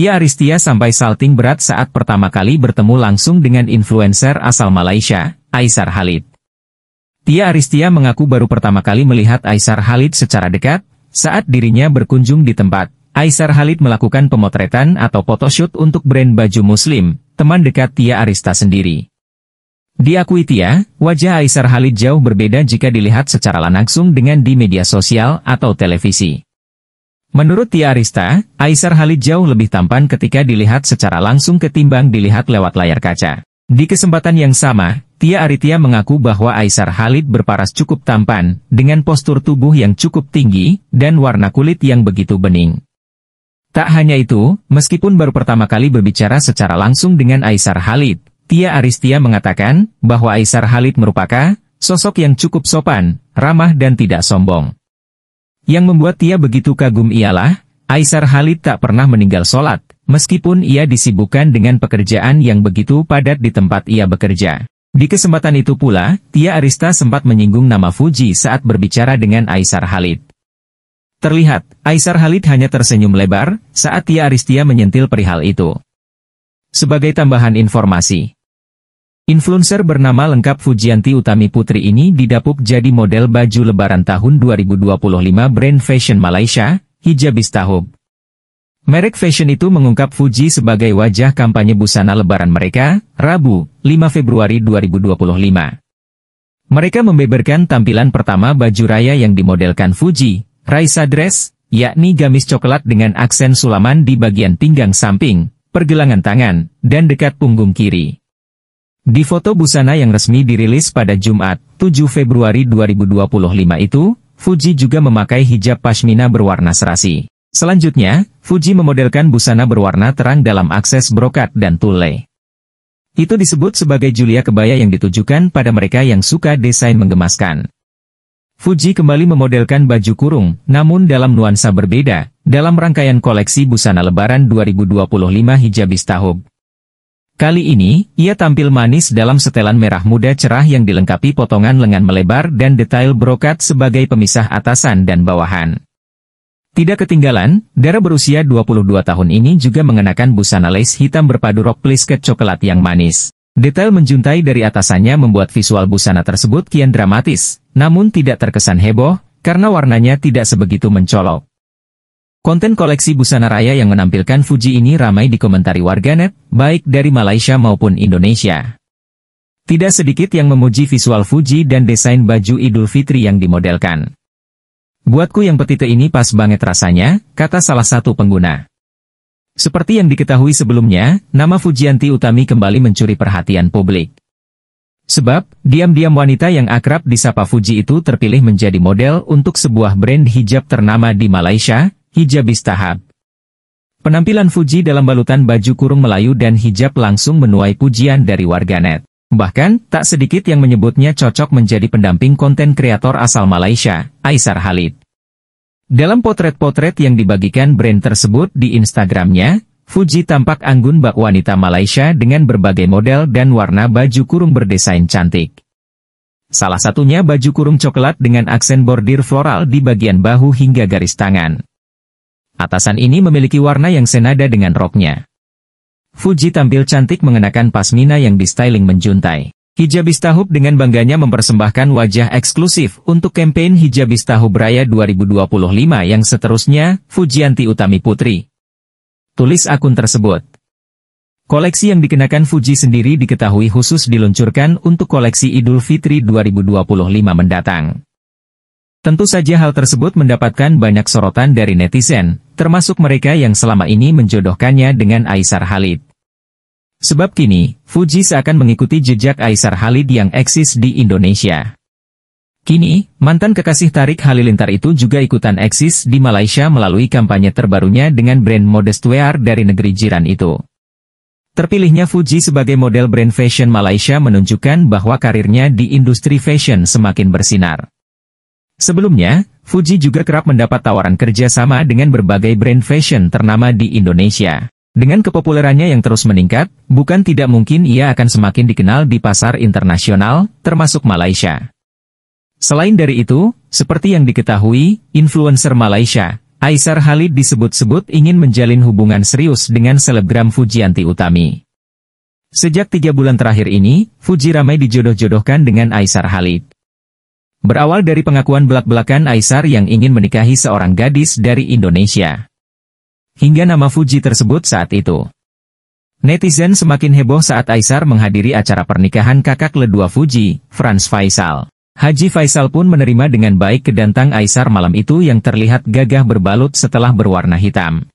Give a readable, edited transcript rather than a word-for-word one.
Tia Aristia sampai salting berat saat pertama kali bertemu langsung dengan influencer asal Malaysia, Aisar Khalid. Tia Aristia mengaku baru pertama kali melihat Aisar Khalid secara dekat, saat dirinya berkunjung di tempat. Aisar Khalid melakukan pemotretan atau photoshoot untuk brand baju muslim, teman dekat Tia Arista sendiri. Diakui Tia, wajah Aisar Khalid jauh berbeda jika dilihat secara langsung dengan di media sosial atau televisi. Menurut Tia Arista, Aisar Khalid jauh lebih tampan ketika dilihat secara langsung ketimbang dilihat lewat layar kaca. Di kesempatan yang sama, Tia Aristia mengaku bahwa Aisar Khalid berparas cukup tampan, dengan postur tubuh yang cukup tinggi, dan warna kulit yang begitu bening. Tak hanya itu, meskipun baru pertama kali berbicara secara langsung dengan Aisar Khalid, Tia Aristia mengatakan bahwa Aisar Khalid merupakan sosok yang cukup sopan, ramah dan tidak sombong. Yang membuat Tia begitu kagum ialah, Aisar Khalid tak pernah meninggal sholat, meskipun ia disibukkan dengan pekerjaan yang begitu padat di tempat ia bekerja. Di kesempatan itu pula, Tia Arista sempat menyinggung nama Fuji saat berbicara dengan Aisar Khalid. Terlihat, Aisar Khalid hanya tersenyum lebar saat Tia Aristia menyentil perihal itu. Sebagai tambahan informasi, influencer bernama lengkap Fujianti Utami Putri ini didapuk jadi model baju lebaran tahun 2025 brand fashion Malaysia, Hijabistahub. Merek fashion itu mengungkap Fuji sebagai wajah kampanye busana lebaran mereka, Rabu, 5 Februari 2025. Mereka membeberkan tampilan pertama baju raya yang dimodelkan Fuji, Raisa Dress, yakni gamis coklat dengan aksen sulaman di bagian pinggang samping, pergelangan tangan, dan dekat punggung kiri. Di foto busana yang resmi dirilis pada Jumat, 7 Februari 2025 itu, Fuji juga memakai hijab pashmina berwarna serasi. Selanjutnya, Fuji memodelkan busana berwarna terang dalam akses brokat dan tulle. Itu disebut sebagai Julia kebaya yang ditujukan pada mereka yang suka desain menggemaskan. Fuji kembali memodelkan baju kurung, namun dalam nuansa berbeda, dalam rangkaian koleksi busana lebaran 2025 Hijabistahub. Kali ini, ia tampil manis dalam setelan merah muda cerah yang dilengkapi potongan lengan melebar dan detail brokat sebagai pemisah atasan dan bawahan. Tidak ketinggalan, Dara berusia 22 tahun ini juga mengenakan busana lace hitam berpadu rok plisket coklat yang manis. Detail menjuntai dari atasannya membuat visual busana tersebut kian dramatis, namun tidak terkesan heboh, karena warnanya tidak sebegitu mencolok. Konten koleksi busana raya yang menampilkan Fuji ini ramai dikomentari warganet, baik dari Malaysia maupun Indonesia. Tidak sedikit yang memuji visual Fuji dan desain baju Idul Fitri yang dimodelkan. Buatku yang petite ini pas banget rasanya, kata salah satu pengguna. Seperti yang diketahui sebelumnya, nama Fujianti Utami kembali mencuri perhatian publik. Sebab, diam-diam wanita yang akrab disapa Fuji itu terpilih menjadi model untuk sebuah brand hijab ternama di Malaysia, Hijabistahub. Penampilan Fuji dalam balutan baju kurung Melayu dan hijab langsung menuai pujian dari warganet. Bahkan, tak sedikit yang menyebutnya cocok menjadi pendamping konten kreator asal Malaysia, Aisar Khalid. Dalam potret-potret yang dibagikan brand tersebut di Instagramnya, Fuji tampak anggun bak wanita Malaysia dengan berbagai model dan warna baju kurung berdesain cantik. Salah satunya baju kurung coklat dengan aksen bordir floral di bagian bahu hingga garis tangan. Atasan ini memiliki warna yang senada dengan roknya. Fuji tampil cantik mengenakan pasmina yang distyling menjuntai. Hijabistahub dengan bangganya mempersembahkan wajah eksklusif untuk kampanye Hijabistahub Raya 2025 yang seterusnya, Fujianti Utami Putri. Tulis akun tersebut. Koleksi yang dikenakan Fuji sendiri diketahui khusus diluncurkan untuk koleksi Idul Fitri 2025 mendatang. Tentu saja hal tersebut mendapatkan banyak sorotan dari netizen, termasuk mereka yang selama ini menjodohkannya dengan Aisar Khalid. Sebab kini, Fuji seakan mengikuti jejak Aisar Khalid yang eksis di Indonesia. Kini, mantan kekasih Tariq Halilintar itu juga ikutan eksis di Malaysia melalui kampanye terbarunya dengan brand modestwear dari negeri jiran itu. Terpilihnya Fuji sebagai model brand fashion Malaysia menunjukkan bahwa karirnya di industri fashion semakin bersinar. Sebelumnya, Fuji juga kerap mendapat tawaran kerja sama dengan berbagai brand fashion ternama di Indonesia. Dengan kepopulerannya yang terus meningkat, bukan tidak mungkin ia akan semakin dikenal di pasar internasional, termasuk Malaysia. Selain dari itu, seperti yang diketahui, influencer Malaysia, Aishar Khalid disebut-sebut ingin menjalin hubungan serius dengan selebgram Fujianti Utami. Sejak 3 bulan terakhir ini, Fuji ramai dijodoh-jodohkan dengan Aishar Khalid. Berawal dari pengakuan belak-belakan Aishar yang ingin menikahi seorang gadis dari Indonesia. Hingga nama Fuji tersebut saat itu. Netizen semakin heboh saat Aishar menghadiri acara pernikahan kakak kedua Fuji, Franz Faisal. Haji Faisal pun menerima dengan baik kedatangan Aishar malam itu yang terlihat gagah berbalut setelah berwarna hitam.